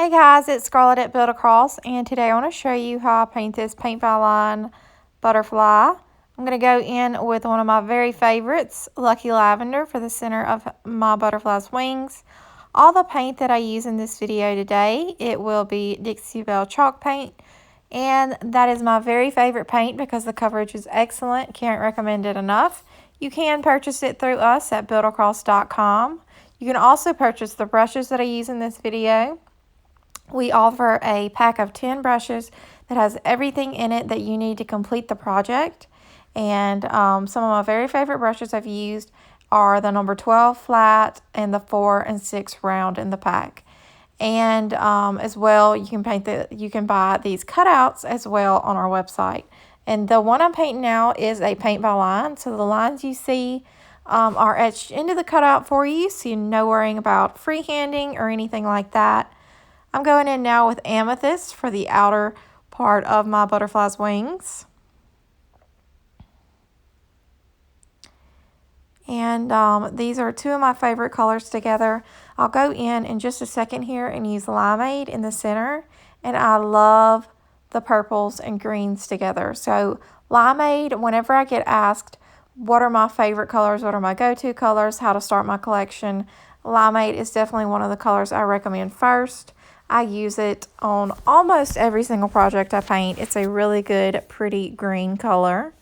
Hey guys, it's Scarlett at Build Across, and today I want to show you how I paint this paint by line butterfly. I'm going to go in with one of my very favorites, Lucky Lavender, for the center of my butterfly's wings. All the paint that I use in this video today, it will be Dixie Belle chalk paint, and that is my very favorite paint because the coverage is excellent. Can't recommend it enough. You can purchase it through us at buildacross.com. You can also purchase the brushes that I use in this video. We offer a pack of 10 brushes that has everything in it that you need to complete the project. And some of my very favorite brushes I've used are the number 12 flat and the 4 and 6 round in the pack. And as well, you can buy these cutouts as well on our website. And the one I'm painting now is a paint by line. So the lines you see are etched into the cutout for you, so you're no worrying about freehanding or anything like that. I'm going in now with amethyst for the outer part of my butterfly's wings. And these are two of my favorite colors together. I'll go in just a second here and use limeade in the center. And I love the purples and greens together. So limeade, whenever I get asked what are my favorite colors, what are my go-to colors, how to start my collection, limeade is definitely one of the colors I recommend first. I use it on almost every single project I paint. It's a really good, pretty green color.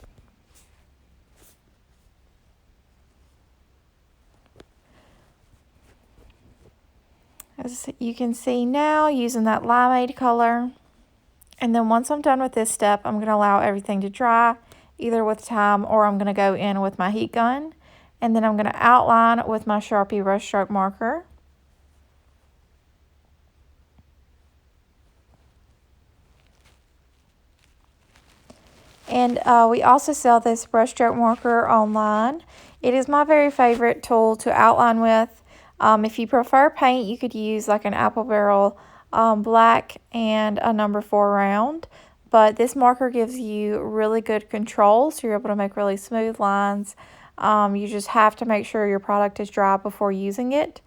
As you can see now, using that limeade color. And then once I'm done with this step, I'm going to allow everything to dry, either with time or I'm going to go in with my heat gun. And then I'm going to outline with my Sharpie brush stroke marker. And we also sell this brushstroke marker online. It is my very favorite tool to outline with. If you prefer paint, you could use like an apple barrel black and a number 4 round. But this marker gives you really good control, so you're able to make really smooth lines. You just have to make sure your product is dry before using it,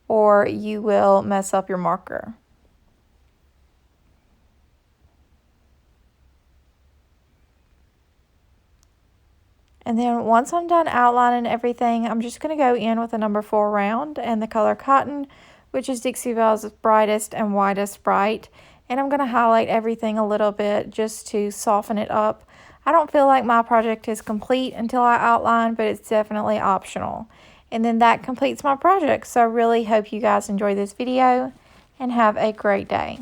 or you will mess up your marker. And then once I'm done outlining everything, I'm just going to go in with a number 4 round and the color Cotton, which is Dixie Belle's brightest and widest bright. And I'm going to highlight everything a little bit just to soften it up. I don't feel like my project is complete until I outline, but it's definitely optional. And then that completes my project. So I really hope you guys enjoy this video and have a great day.